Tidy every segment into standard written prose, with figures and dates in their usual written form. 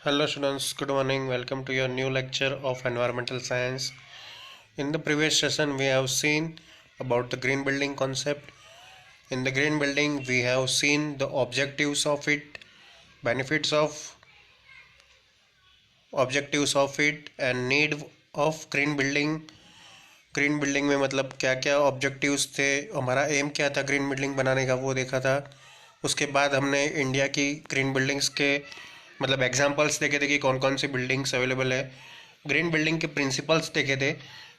Hello students, good morning. Welcome to your new lecture of environmental science. In the previous session we have seen about the green building concept. In the green building we have seen the objectives of it, benefits of it and need of green building. Green building में मतलब क्या क्या objectives थे, हमारा M क्या था green building बनाने का, वो देखा था। उसके बाद हमने इंडिया की ग्रीन बिल्डिंग्स के मतलब एग्जांपल्स देखे थे कि कौन कौन सी बिल्डिंग्स अवेलेबल है। ग्रीन बिल्डिंग के प्रिंसिपल्स देखे थे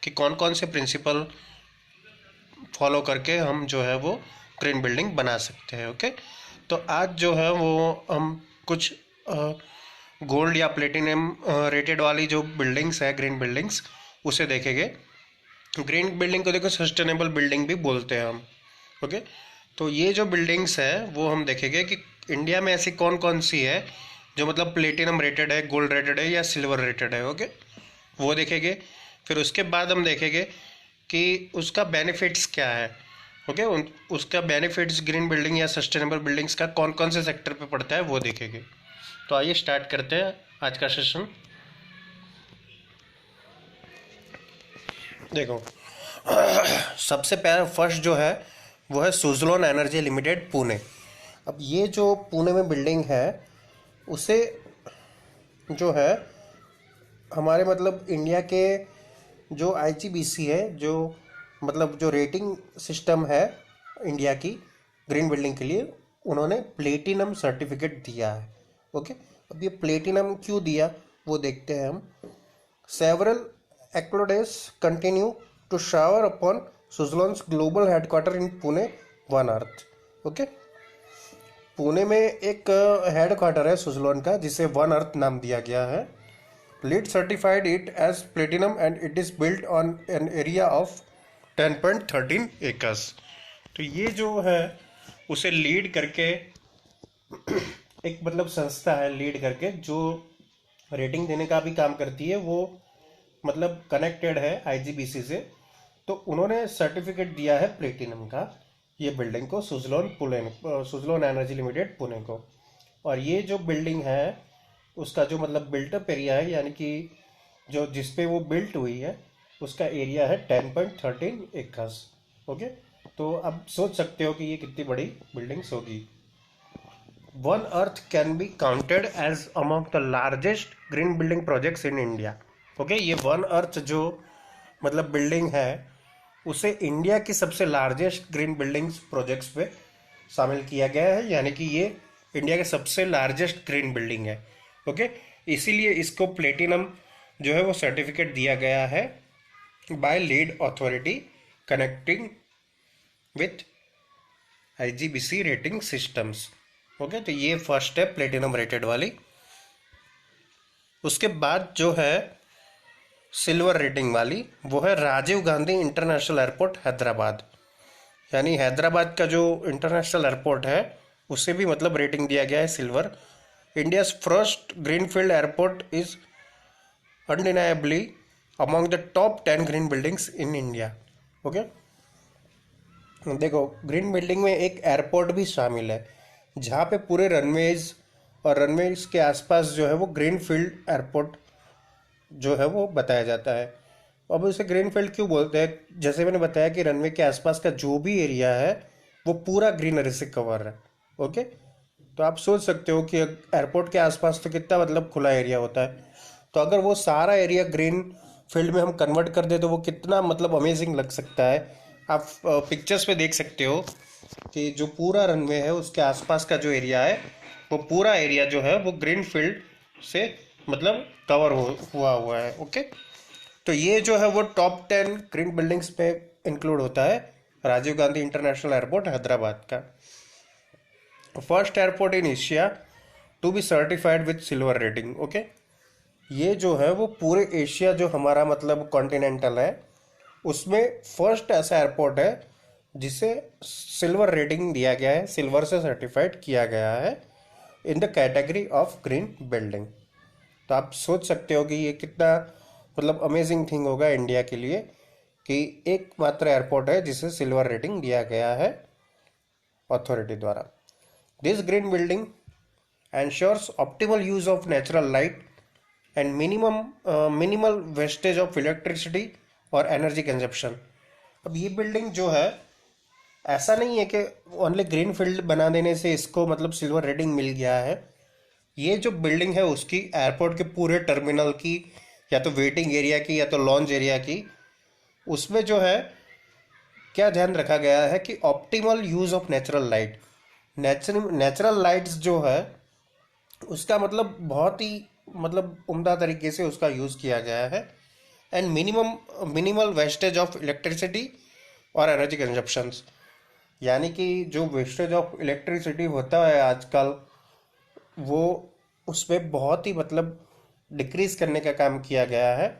कि कौन कौन से प्रिंसिपल फॉलो करके हम जो है वो ग्रीन बिल्डिंग बना सकते हैं। ओके, तो आज जो है वो हम कुछ गोल्ड या प्लेटिनम रेटेड वाली जो बिल्डिंग्स है ग्रीन बिल्डिंग्स उसे देखेंगे। ग्रीन बिल्डिंग को देखो सस्टेनेबल बिल्डिंग भी बोलते हैं हम। ओके, तो ये जो बिल्डिंग्स है वो हम देखेंगे कि इंडिया में ऐसी कौन कौन सी है जो मतलब प्लेटिनम रेटेड है, गोल्ड रेटेड है या सिल्वर रेटेड है। ओके, वो देखेंगे। फिर उसके बाद हम देखेंगे कि उसका बेनिफिट्स क्या है। ओके, उसका बेनिफिट्स ग्रीन बिल्डिंग या सस्टेनेबल बिल्डिंग्स का कौन कौन से सेक्टर पे पड़ता है वो देखेंगे। तो आइए स्टार्ट करते हैं आज का सेशन। देखो सबसे पहले फर्स्ट जो है वो है सुजलोन एनर्जी लिमिटेड पुणे। अब ये जो पुणे में बिल्डिंग है उसे जो है हमारे मतलब इंडिया के जो आईजीबीसी है, जो मतलब जो रेटिंग सिस्टम है इंडिया की ग्रीन बिल्डिंग के लिए, उन्होंने प्लेटिनम सर्टिफिकेट दिया है। ओके, अब ये प्लेटिनम क्यों दिया वो देखते हैं हम। Several accolades continue to shower upon Suzlon's global headquarter in Pune one earth. Okay, Pune में एक हेडक्वार्टर है सुजलॉन का जिसे वन अर्थ नाम दिया गया है। LEED certified it as platinum and it is built on an area of 10.13 acres. तो ये जो है उसे लीड करके एक मतलब संस्था है लीड करके जो रेटिंग देने का भी काम करती है, वो मतलब कनेक्टेड है आईजीबीसी से। तो उन्होंने सर्टिफिकेट दिया है प्लेटिनम का ये बिल्डिंग को, सुजलोन एनर्जी लिमिटेड पुणे को। और ये जो बिल्डिंग है उसका जो मतलब बिल्टअप एरिया है, यानी कि जो जिस पे वो बिल्ट हुई है उसका एरिया है 10.13 एकर्स। ओके, तो अब सोच सकते हो कि ये कितनी बड़ी बिल्डिंग्स होगी। One earth can be counted as among the largest green building projects in India. Okay, ये वन अर्थ जो मतलब बिल्डिंग है उसे इंडिया की सबसे लार्जेस्ट ग्रीन बिल्डिंग्स प्रोजेक्ट्स पे शामिल किया गया है, यानी कि ये इंडिया के सबसे लार्जेस्ट ग्रीन बिल्डिंग है। ओके, इसीलिए इसको प्लेटिनम जो है वो सर्टिफिकेट दिया गया है by LEED authority connecting with IGBC rating systems. Okay, तो ये फर्स्ट है प्लेटिनम रेटेड वाली। उसके बाद जो है सिल्वर रेटिंग वाली वो है राजीव गांधी इंटरनेशनल एयरपोर्ट हैदराबाद। यानी हैदराबाद का जो इंटरनेशनल एयरपोर्ट है उसे भी मतलब रेटिंग दिया गया है silver. India's first greenfield airport is undeniably among the top 10 green buildings in India. Okay, देखो ग्रीन बिल्डिंग में एक एयरपोर्ट भी शामिल है जहाँ पे पूरे रनवेज और रनवेज के आसपास जो है वो ग्रीन फील्ड एयरपोर्ट जो है वो बताया जाता है। अब उसे ग्रीन फील्ड क्यों बोलते हैं, जैसे मैंने बताया कि रनवे के आसपास का जो भी एरिया है वो पूरा ग्रीनरी से कवर है। ओके, तो आप सोच सकते हो कि एयरपोर्ट के आसपास तो कितना मतलब खुला एरिया होता है, तो अगर वो सारा एरिया ग्रीन फील्ड में हम कन्वर्ट कर दे तो वो कितना मतलब अमेजिंग लग सकता है। आप पिक्चर्स पे देख सकते हो कि जो पूरा रनवे है उसके आसपास का जो एरिया है वो पूरा एरिया जो है वो ग्रीन फील्ड से मतलब कवर हुआ है। ओके, तो ये जो है वो टॉप 10 ग्रीन बिल्डिंग्स पे इंक्लूड होता है राजीव गांधी इंटरनेशनल एयरपोर्ट हैदराबाद का। First airport in Asia to be certified with silver rating. Okay, ये जो है वो पूरे एशिया जो हमारा मतलब कॉन्टिनेंटल है उसमें फर्स्ट ऐसा एयरपोर्ट है जिसे सिल्वर रेटिंग दिया गया है, सिल्वर से सर्टिफाइड किया गया है in the category of green building. तो आप सोच सकते हो कि ये कितना मतलब अमेजिंग थिंग होगा इंडिया के लिए कि एकमात्र एयरपोर्ट है जिसे सिल्वर रेटिंग दिया गया है अथॉरिटी द्वारा। This green building ensures optimal use of natural light and minimal wastage of electricity और एनर्जी कंजप्शन। अब ये बिल्डिंग जो है, ऐसा नहीं है कि ओनली ग्रीन फील्ड बना देने से इसको मतलब सिल्वर रेटिंग मिल गया है। ये जो बिल्डिंग है उसकी एयरपोर्ट के पूरे टर्मिनल की, या तो वेटिंग एरिया की, या तो लॉन्च एरिया की, उसमें जो है क्या ध्यान रखा गया है कि optimal use of natural light. Natural lights जो है उसका मतलब बहुत ही मतलब उम्दा तरीके से उसका यूज़ किया गया है। And minimal wastage of electricity और एनर्जी कंजप्शंस, यानी कि जो वेस्टेज ऑफ इलेक्ट्रिसिटी होता है आजकल, वो उसमें बहुत ही मतलब डिक्रीज करने का काम किया गया है,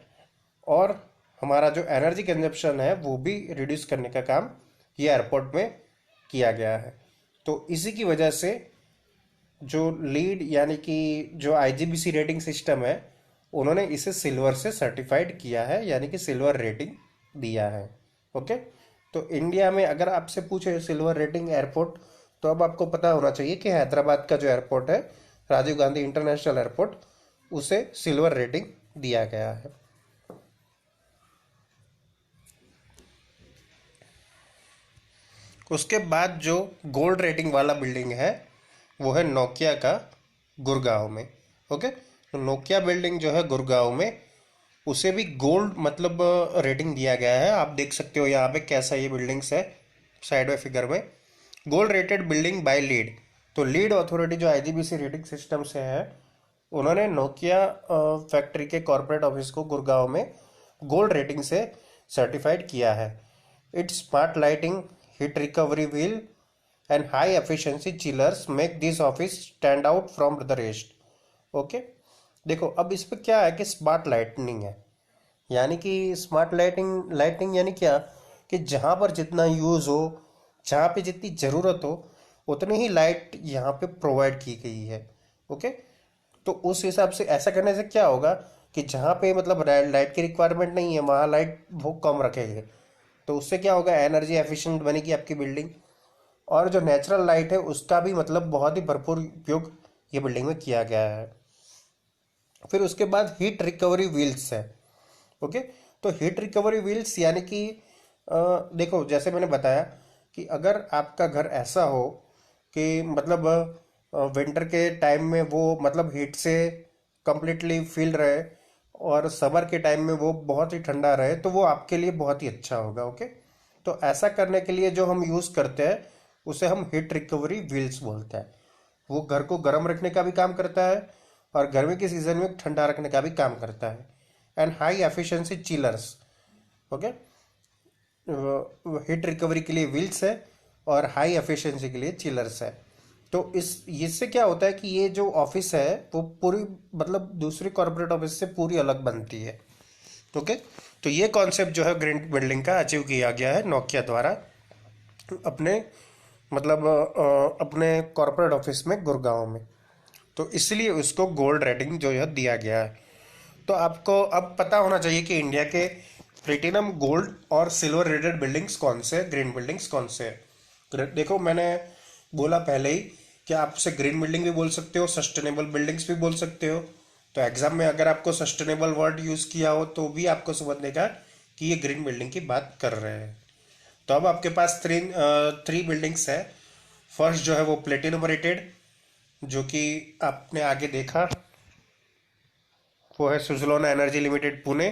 और हमारा जो एनर्जी कंजप्शन है वो भी रिड्यूस करने का काम ये एयरपोर्ट में किया गया है। तो इसी की वजह से जो लीड यानी कि जो आईजीबीसी रेटिंग सिस्टम है, उन्होंने इसे सिल्वर से सर्टिफाइड किया है, यानी कि सिल्वर रेटिंग दिया है। ओके, तो इंडिया में अगर आपसे पूछे सिल्वर रेटिंग एयरपोर्ट, तो अब आपको पता होना चाहिए कि हैदराबाद का जो एयरपोर्ट है, राजीव गांधी इंटरनेशनल एयरपोर्ट, उसे सिल्वर रेटिंग दिया गया है। उसके बाद जो गोल्ड रेटिंग वाला बिल्डिंग है वो है नोकिया का गुड़गांव में। ओके, तो नोकिया बिल्डिंग जो है गुड़गांव में, उसे भी गोल्ड मतलब रेटिंग दिया गया है। आप देख सकते हो यहाँ पे कैसा ये बिल्डिंग्स है साइड में फिगर में। Gold rated building bye lead, तो लीड अथॉरिटी जो आईजीबीसी रेटिंग सिस्टम से है, उन्होंने नोकिया फैक्ट्री के कॉर्पोरेट ऑफिस को गुड़गांव में गोल्ड रेटिंग से सर्टिफाइड किया है। It's smart lighting, heat recovery wheel and high efficiency chillers make this office stand out from the rest. Okay, देखो अब इस पर क्या है कि स्मार्ट लाइटनिंग है, यानी कि स्मार्ट लाइटिंग यानी क्या कि जहाँ पर जितना यूज़ हो, जहाँ पे जितनी ज़रूरत हो, उतनी ही लाइट यहाँ पे प्रोवाइड की गई है। ओके, तो उस हिसाब से ऐसा करने से क्या होगा कि जहाँ पे मतलब लाइट की रिक्वायरमेंट नहीं है वहाँ लाइट वो कम रखेंगे, तो उससे क्या होगा, एनर्जी एफिशिएंट बनेगी आपकी बिल्डिंग, और जो नेचुरल लाइट है उसका भी मतलब बहुत ही भरपूर उपयोग ये बिल्डिंग में किया गया है। फिर उसके बाद हीट रिकवरी व्हील्स है। ओके, तो हीट रिकवरी व्हील्स यानी कि देखो जैसे मैंने बताया कि अगर आपका घर ऐसा हो कि मतलब विंटर के टाइम में वो मतलब हीट से कंप्लीटली फील रहे, और समर के टाइम में वो बहुत ही ठंडा रहे, तो वो आपके लिए बहुत ही अच्छा होगा। ओके, तो ऐसा करने के लिए जो हम यूज़ करते हैं उसे हम हीट रिकवरी व्हील्स बोलते हैं। वो घर को गर्म रखने का भी काम करता है, और गर्मी के सीजन में ठंडा रखने का भी काम करता है। And high efficiency chillers. Okay, heat recovery के लिए व्हील्स है और हाई एफिशिएंसी के लिए चिलर्स है। तो इससे क्या होता है कि ये जो ऑफिस है वो पूरी मतलब दूसरी कॉर्पोरेट ऑफिस से पूरी अलग बनती है। ओके, तो ये कॉन्सेप्ट जो है ग्रीन बिल्डिंग का अचीव किया गया है नोकिया द्वारा अपने मतलब अपने कॉर्पोरेट ऑफिस में गुड़गांव में, तो इसलिए उसको गोल्ड रेटिंग जो है दिया गया है। तो आपको अब पता होना चाहिए कि इंडिया के प्लेटिनम, गोल्ड और सिल्वर रेटेड बिल्डिंग्स कौन से, ग्रीन बिल्डिंग्स कौन से है। देखो मैंने बोला पहले ही कि आप उसे ग्रीन बिल्डिंग भी बोल सकते हो, सस्टेनेबल बिल्डिंग्स भी बोल सकते हो। तो एग्जाम में अगर आपको सस्टेनेबल वर्ड यूज़ किया हो तो भी आपको समझ लेगा कि ये ग्रीन बिल्डिंग की बात कर रहे हैं। तो अब आपके पास थ्री बिल्डिंग्स है। फर्स्ट जो है वो प्लेटिनम रेटेड, जो कि आपने आगे देखा, वो है Suzlon energy limited Pune.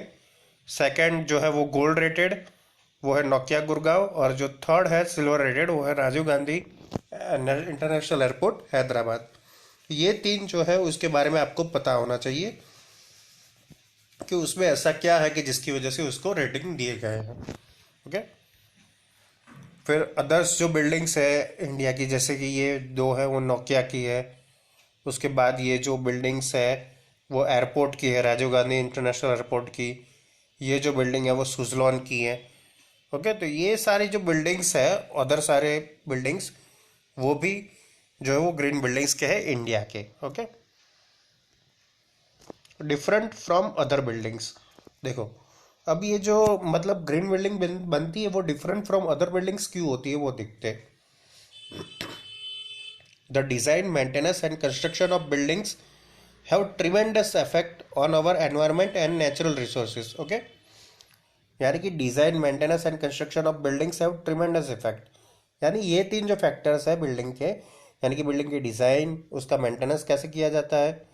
Second जो है वो गोल्ड रेटेड, वो है नोकिया गुड़गांव। और जो थर्ड है सिल्वर रेटेड, वो है राजीव गांधी इंटरनेशनल एयरपोर्ट हैदराबाद। ये तीन जो है उसके बारे में आपको पता होना चाहिए कि उसमें ऐसा क्या है कि जिसकी वजह से उसको रेटिंग दिए गए हैं। ओके, फिर अदर्स जो बिल्डिंग्स है इंडिया की, जैसे कि ये दो है वो नोकिया की है। उसके बाद ये जो बिल्डिंग्स है वो एयरपोर्ट की है, राजीव गांधी इंटरनेशनल एयरपोर्ट की। ये जो बिल्डिंग है वो सुजलॉन की है। ओके, तो ये सारी जो बिल्डिंग्स है, अदर सारे बिल्डिंग्स, वो भी जो है वो ग्रीन बिल्डिंग्स के हैं इंडिया के। Okay, different from other buildings. देखो अब ये जो मतलब ग्रीन बिल्डिंग बनती है वो डिफरेंट फ्रॉम अदर बिल्डिंग्स क्यों होती है वो देखते हैं। The design, maintenance and construction of buildings have tremendous effect on our environment and natural resources. Okay, यानी कि design, maintenance and construction of buildings have tremendous effect, यानी ये तीन जो फैक्टर्स है बिल्डिंग के, यानी कि बिल्डिंग की डिज़ाइन, उसका मेंटेनेंस कैसे किया जाता है,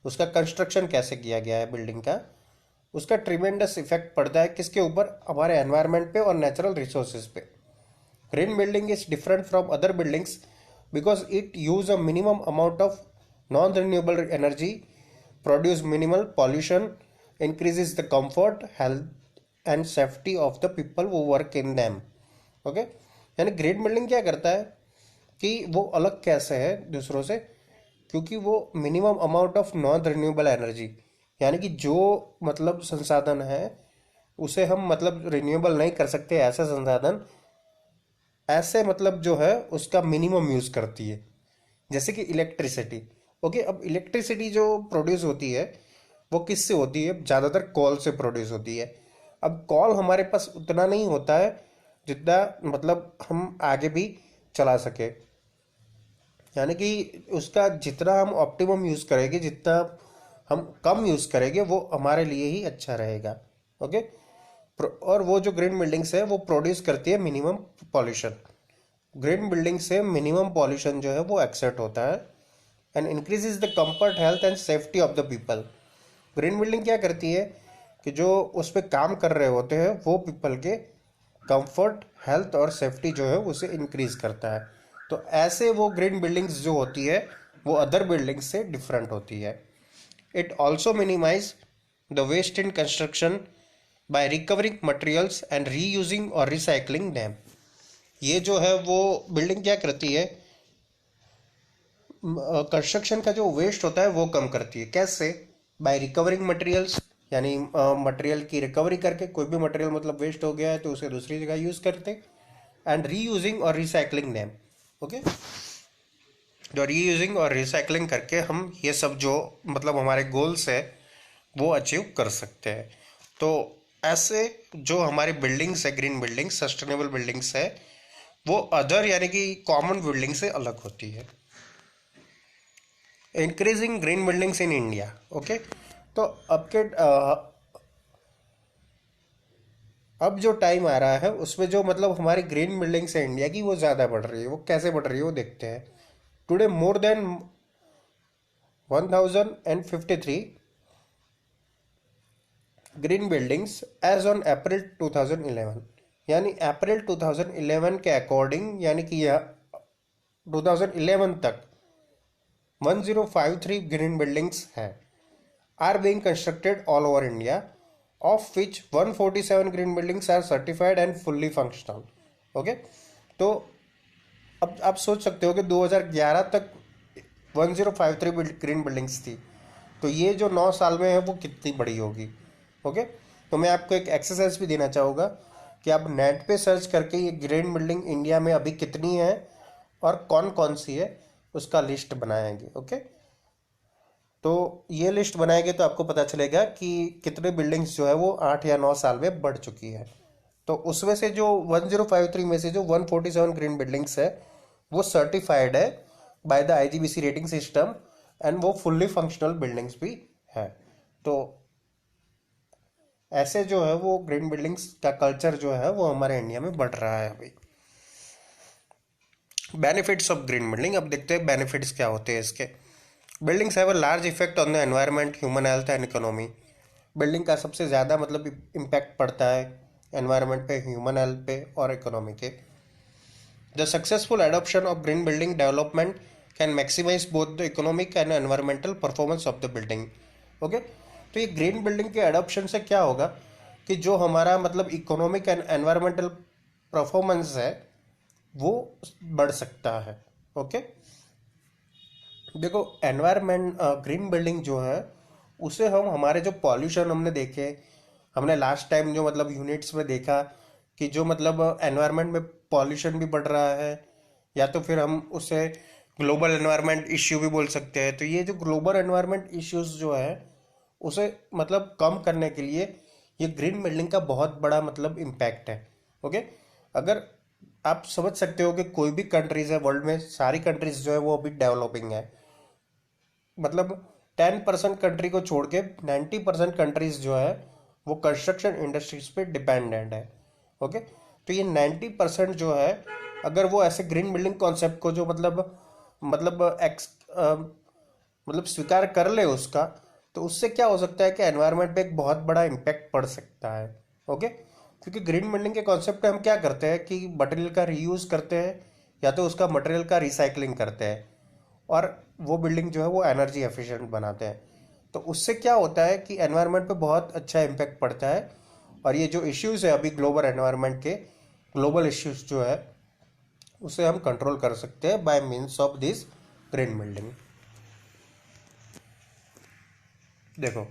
उसका कंस्ट्रक्शन कैसे किया गया है बिल्डिंग का, उसका ट्रिमेंडस इफेक्ट पड़ता है किसके ऊपर, हमारे एनवायरनमेंट पे और नेचुरल रिसोर्सेज पे। Green building is different from other buildings because it use a minimum amount of non renewable energy, produce minimal pollution, increases the comfort, health and safety of the people वो work in them. Okay, यानी green building क्या करता है कि वो अलग कैसे है दूसरों से, क्योंकि वो minimum amount of non renewable energy, यानी कि जो मतलब संसाधन है उसे हम मतलब रिन्यूएबल नहीं कर सकते, ऐसे संसाधन, ऐसे मतलब जो है उसका मिनिमम यूज़ करती है, जैसे कि इलेक्ट्रिसिटी। ओके, अब इलेक्ट्रिसिटी जो प्रोड्यूस होती है वो किससे होती है, ज़्यादातर कॉल से प्रोड्यूस होती है। अब कॉल हमारे पास उतना नहीं होता है जितना मतलब हम आगे भी चला सके, यानी कि उसका जितना हम ऑप्टिमम यूज़ करेंगे, जितना हम कम यूज़ करेंगे वो हमारे लिए ही अच्छा रहेगा। ओके, और वो जो ग्रीन बिल्डिंग्स है वो प्रोड्यूस करती है मिनिमम पॉल्यूशन। ग्रीन बिल्डिंग से मिनिमम पॉल्यूशन जो है वो एक्सेप्ट होता है and increases the comfort, health and safety of the people. Green building क्या करती है कि जो उस पर काम कर रहे होते हैं वो पीपल के कंफर्ट, हेल्थ और सेफ्टी जो है उसे इंक्रीज करता है। तो ऐसे वो ग्रीन बिल्डिंग्स जो होती है वो अदर बिल्डिंग्स से डिफरेंट होती है। It also minimize the waste in construction by recovering materials and reusing और रिसाइकलिंग डैम। ये जो है वो बिल्डिंग क्या करती है, कंस्ट्रक्शन का जो वेस्ट होता है वो कम करती है। कैसे, बाय रिकवरिंग मटेरियल्स, यानी मटेरियल की रिकवरी करके, कोई भी मटेरियल मतलब वेस्ट हो गया है तो उसे दूसरी जगह यूज़ करते, एंड रीयूजिंग और रिसाइकलिंग डैम। ओके, जो रीयूजिंग और रिसाइकलिंग करके हम ये सब जो मतलब हमारे गोल्स है वो अचीव कर सकते हैं। तो ऐसे जो हमारी बिल्डिंग्स है, ग्रीन बिल्डिंग्स, सस्टेनेबल बिल्डिंग्स है, वो अदर यानी कि कॉमन बिल्डिंग से अलग होती है। Increasing green buildings in India. Okay, तो अब जो टाइम आ रहा है उसमें जो मतलब हमारी ग्रीन बिल्डिंग्स है इंडिया की वो ज़्यादा बढ़ रही है। वो कैसे बढ़ रही है वो देखते हैं। Today more than 1053 green buildings as on April 2011, यानी अप्रैल 2011 के अकॉर्डिंग, यानी कि यह 2011 तक 1053 ग्रीन बिल्डिंग्स हैं, are being constructed all over India, of which 147 green buildings are certified and fully functional. Okay, तो अब आप सोच सकते हो कि 2011 तक 1053 ग्रीन बिल्डिंग्स थी, तो ये जो 9 साल में है वो कितनी बड़ी होगी। ओके, तो मैं आपको एक एक्सरसाइज भी देना चाहूँगा कि आप नेट पे सर्च करके ये ग्रीन बिल्डिंग इंडिया में अभी कितनी है और कौन कौन सी है उसका लिस्ट बनाएंगे। ओके, तो ये लिस्ट बनाएंगे तो आपको पता चलेगा कि कितने बिल्डिंग्स जो है वो 8 या 9 साल में बढ़ चुकी है। तो उसमें से जो 1053 में से जो 147 ग्रीन बिल्डिंग्स है वो सर्टिफाइड है by the IGBC rating system and वो फुल्ली फंक्शनल बिल्डिंग्स भी है। तो ऐसे जो है वो ग्रीन बिल्डिंग्स का कल्चर जो है वो हमारे इंडिया में बढ़ रहा है अभी। बेनिफिट्स ऑफ ग्रीन बिल्डिंग, अब देखते हैं बेनिफिट्स क्या होते हैं इसके। Buildings have a large effect on the environment, human health and economy. Building का सबसे ज़्यादा मतलब इम्पैक्ट पड़ता है एनवायरनमेंट पे, ह्यूमन हेल्थ पे और इकोनॉमी के। The successful adoption of green building development can maximize both the economic and environmental performance of the building. Okay, तो ये ग्रीन बिल्डिंग के एडॉप्शन से क्या होगा कि जो हमारा मतलब इकोनॉमिक एंड एनवायरमेंटल परफॉर्मेंस है वो बढ़ सकता है। ओके, देखो एनवायरमेंट, ग्रीन बिल्डिंग जो है उसे हम हमारे जो पॉल्यूशन हमने देखे, हमने लास्ट टाइम जो मतलब यूनिट्स में देखा कि जो मतलब एनवायरनमेंट में पॉल्यूशन भी बढ़ रहा है, या तो फिर हम उसे ग्लोबल एनवायरनमेंट इश्यू भी बोल सकते हैं। तो ये जो ग्लोबल एनवायरनमेंट इश्यूज जो है उसे मतलब कम करने के लिए ये ग्रीन बिल्डिंग का बहुत बड़ा मतलब इम्पैक्ट है। ओके, अगर आप समझ सकते हो कि कोई भी कंट्रीज है वर्ल्ड में, सारी कंट्रीज जो है वो अभी डेवलपिंग है। मतलब 10% कंट्री को छोड़ के 90% कंट्रीज जो है वो कंस्ट्रक्शन इंडस्ट्रीज पे डिपेंडेंट है। ओके, तो ये 90% जो है, अगर वो ऐसे ग्रीन बिल्डिंग कॉन्सेप्ट को जो मतलब एक्स मतलब स्वीकार कर ले उसका, तो उससे क्या हो सकता है कि एनवायरनमेंट पे एक बहुत बड़ा इम्पैक्ट पड़ सकता है। ओके, क्योंकि ग्रीन बिल्डिंग के कॉन्सेप्ट पे हम क्या करते हैं कि मटेरियल का रीयूज करते हैं या तो उसका मटेरियल का रिसाइकलिंग करते हैं, और वो बिल्डिंग जो है वो एनर्जी एफिशिएंट बनाते हैं। तो उससे क्या होता है कि एनवायरनमेंट पे बहुत अच्छा इम्पैक्ट पड़ता है। और ये जो इश्यूज है अभी ग्लोबल एनवायरनमेंट के, ग्लोबल इश्यूज जो है उसे हम कंट्रोल कर सकते हैं by means of this green building. देखो,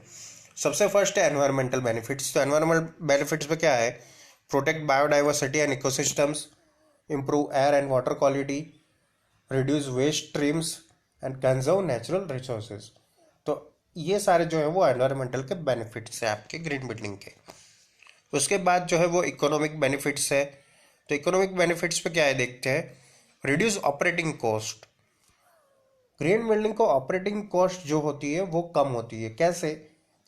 सबसे फर्स्ट है एनवायरमेंटल बेनिफिट्स। तो एनवायरमेंटल बेनिफिट्स में क्या है? Protect biodiversity and ecosystems, improve air and water quality, reduce waste streams and conserve natural resources. तो ये सारे जो है वो एनवायरमेंटल के बेनिफिट्स हैं आपके ग्रीन बिल्डिंग के। उसके बाद जो है वो इकोनॉमिक बेनिफिट्स है। तो इकोनॉमिक बेनिफिट्स पे क्या है देखते हैं। Reduce operating cost. Green building को ऑपरेटिंग कॉस्ट जो होती है वो कम होती है। कैसे?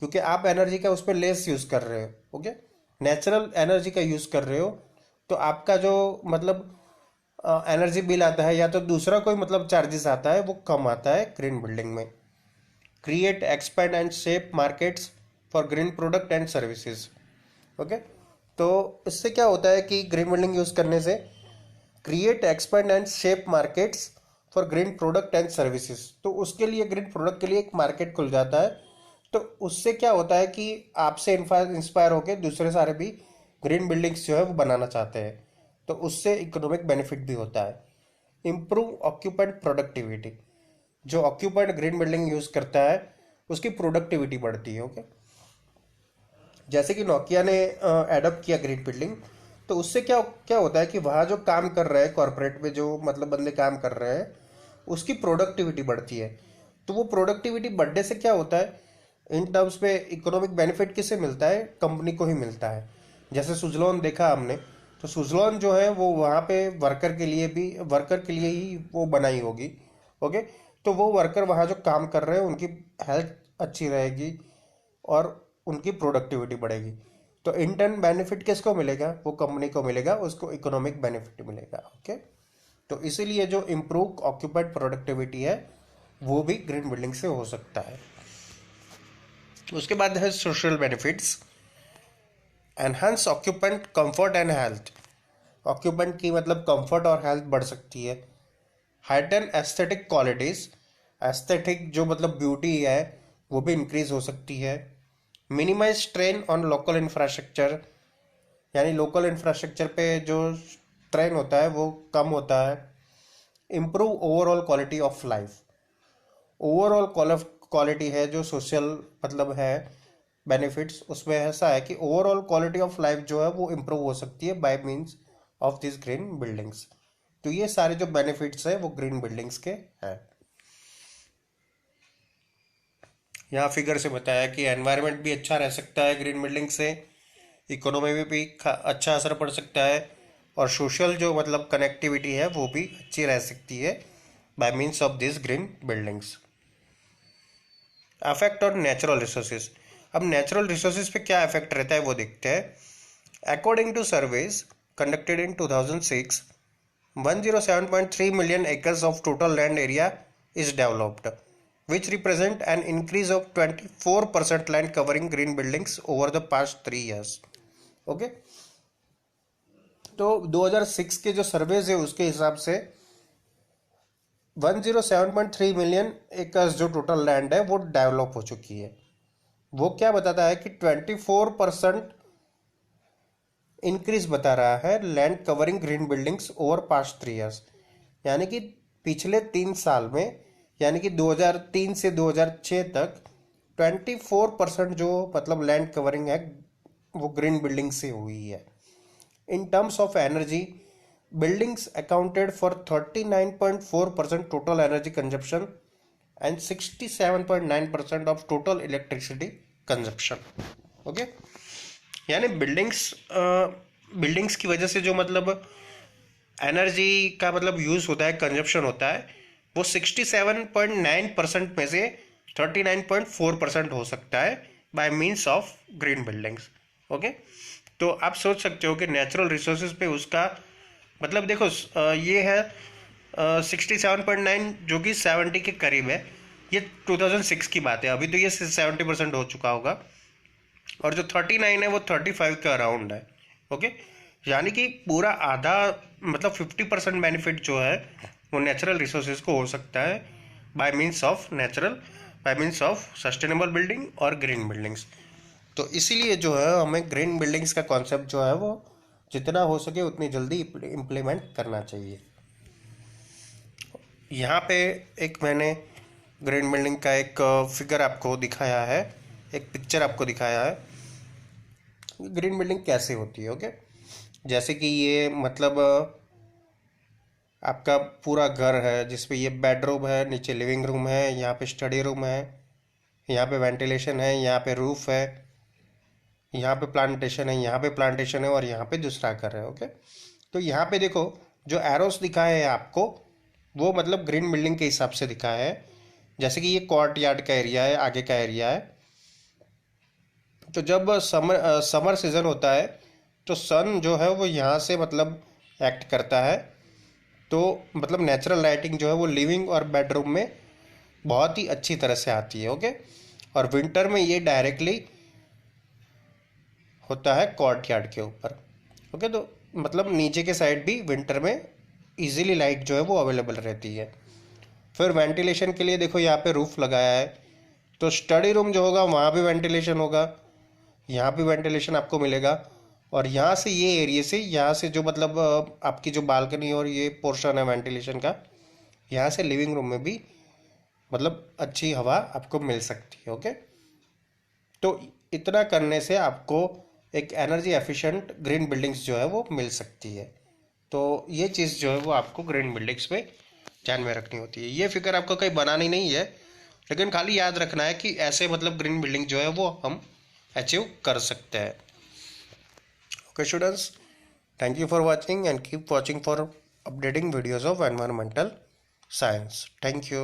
क्योंकि आप एनर्जी का उस पर लेस यूज कर रहे हो। ओके, नेचुरल एनर्जी का यूज कर रहे हो, तो आपका जो मतलब एनर्जी बिल आता है या तो दूसरा कोई मतलब चार्जेस आता है वो कम आता है ग्रीन बिल्डिंग में। Create expand and shape markets for green product and services. Okay, तो इससे क्या होता है कि ग्रीन बिल्डिंग यूज करने से create expand and shape markets for green product and services, तो उसके लिए ग्रीन प्रोडक्ट के लिए एक मार्केट खुल जाता है। तो उससे क्या होता है कि आपसे इंस्पायर होकर दूसरे सारे भी ग्रीन बिल्डिंग्स जो है वो बनाना चाहते हैं, तो उससे इकोनॉमिक बेनिफिट भी होता है। Improve occupant productivity. जो ऑक्यूपेंट ग्रीन बिल्डिंग यूज करता है उसकी प्रोडक्टिविटी बढ़ती है। ओके, जैसे कि नोकिया ने एडॉप्ट किया ग्रीन बिल्डिंग, तो उससे क्या क्या होता है कि वहाँ जो काम कर रहे हैं कॉरपोरेट में, जो मतलब बंदे काम कर रहे हैं, उसकी प्रोडक्टिविटी बढ़ती है। तो वो प्रोडक्टिविटी बढ़ने से क्या होता है, इन टर्म्स पे इकोनॉमिक बेनिफिट किसे मिलता है? कंपनी को ही मिलता है। जैसे सुजलॉन देखा हमने, तो सुजलॉन जो है वो वहाँ पे वर्कर के लिए ही वो बनाई होगी। ओके, तो वो वर्कर वहाँ जो काम कर रहे हैं उनकी हेल्थ अच्छी रहेगी और उनकी प्रोडक्टिविटी बढ़ेगी। तो इंटर्न बेनिफिट किसको मिलेगा? वो कंपनी को मिलेगा, उसको इकोनॉमिक बेनिफिट मिलेगा। ओके, तो इसीलिए जो इम्प्रूव ऑक्यूपाइड प्रोडक्टिविटी है वो भी ग्रीन बिल्डिंग से हो सकता है। उसके बाद है social benefits. Enhance occupant comfort and health. Occupant की मतलब कंफर्ट और हेल्थ बढ़ सकती है। Heighten aesthetic qualities. एस्थेटिक जो मतलब ब्यूटी है वो भी इंक्रीज हो सकती है। Minimize strain on local infrastructure, यानी लोकल इंफ्रास्ट्रक्चर पे जो स्ट्रेन होता है वो कम होता है। Improve overall quality of life. Overall quality है जो सोशल मतलब है बेनिफिट्स, उसमें ऐसा है कि ओवरऑल क्वालिटी ऑफ लाइफ जो है वो इम्प्रूव हो सकती है by means of this green buildings. तो ये सारे जो बेनिफिट्स है वो ग्रीन बिल्डिंग्स के हैं। यहाँ फिगर से बताया कि एनवायरनमेंट भी अच्छा रह सकता है ग्रीन बिल्डिंग से, इकोनॉमी में भी अच्छा असर पड़ सकता है, और सोशल जो मतलब कनेक्टिविटी है वो भी अच्छी रह सकती है by means of this green buildings. Affect on natural resources. अब नेचुरल रिसोर्सेज पे क्या इफेक्ट रहता है वो देखते हैं। According to surveys conducted in 2006, 107.3 million acres of total land area is developed, which represent an increase of 24% land covering green buildings over the past 3 years. Okay, तो 2006 के जो सर्वेज है उसके हिसाब से 107.3 मिलियन एकर्स जो टोटल लैंड है वो डेवलप हो चुकी है। वो क्या बताता है कि 24% इंक्रीज बता रहा है land covering green buildings over past 3 years, यानी कि पिछले 3 साल में, यानी कि 2003 से 2006 तक 24% जो मतलब लैंड कवरिंग है वो ग्रीन बिल्डिंग से हुई है। In terms of energy, buildings accounted for 39.4% total energy consumption and 67.9% of total electricity consumption. Okay, यानी बिल्डिंग्स की वजह से जो मतलब एनर्जी का मतलब यूज़ होता है, कंजप्शन होता है, वो 67.9% में से 39.4% हो सकता है by means of green buildings. Okay, तो आप सोच सकते हो कि नेचुरल रिसोर्सेज पे उसका मतलब देखो ये है 67.9 जो कि 70 के करीब है। ये 2006 की बात है, अभी तो ये 70% हो चुका होगा। और जो 39 है वो 35 के अराउंड है। ओके, यानी कि पूरा आधा मतलब 50% बेनिफिट जो है वो नेचुरल रिसोर्सेज को हो सकता है by means of bye means of sustainable building और ग्रीन बिल्डिंग्स। तो इसीलिए जो है हमें ग्रीन बिल्डिंग्स का कॉन्सेप्ट जो है वो जितना हो सके उतनी जल्दी इम्प्लीमेंट करना चाहिए। यहाँ पे एक मैंने ग्रीन बिल्डिंग का एक फिगर आपको दिखाया है, एक पिक्चर आपको दिखाया है ग्रीन बिल्डिंग कैसे होती है। ओके, जैसे कि ये मतलब आपका पूरा घर है जिसपे ये बेडरूम है, नीचे लिविंग रूम है, यहाँ पे स्टडी रूम है, यहाँ पे वेंटिलेशन है, यहाँ पे रूफ है, यहाँ पे प्लांटेशन है, यहाँ पे प्लांटेशन है और यहाँ पे दूसरा घर है। ओके, तो यहाँ पे देखो जो एरोस दिखाए हैं आपको वो मतलब ग्रीन बिल्डिंग के हिसाब से दिखाया है। जैसे कि ये कोर्ट यार्ड का एरिया है, आगे का एरिया है। तो जब समर सीजन होता है तो सन जो है वो यहाँ से मतलब एक्ट करता है, तो मतलब नेचुरल लाइटिंग जो है वो लिविंग और बेडरूम में बहुत ही अच्छी तरह से आती है। ओके, और विंटर में ये डायरेक्टली होता है कोर्ट यार्ड के ऊपर। ओके, तो मतलब नीचे के साइड भी विंटर में इजीली लाइट जो है वो अवेलेबल रहती है। फिर वेंटिलेशन के लिए देखो यहाँ पे रूफ लगाया है, तो स्टडी रूम जो होगा वहाँ भी वेंटिलेशन होगा, यहाँ भी वेंटिलेशन आपको मिलेगा। और यहाँ से ये एरिया से यहाँ से जो मतलब आपकी जो बालकनी और ये पोर्शन है वेंटिलेशन का, यहाँ से लिविंग रूम में भी मतलब अच्छी हवा आपको मिल सकती है। ओके, तो इतना करने से आपको एक एनर्जी एफिशिएंट ग्रीन बिल्डिंग्स जो है वो मिल सकती है। तो ये चीज़ जो है वो आपको ग्रीन बिल्डिंग्स में ध्यान में रखनी होती है। ये फिगर आपको कहीं बनानी नहीं है, लेकिन खाली याद रखना है कि ऐसे मतलब ग्रीन बिल्डिंग जो है वो हम अचीव कर सकते हैं। Okay students, thank you for watching and keep watching for updating videos of environmental science. Thank you.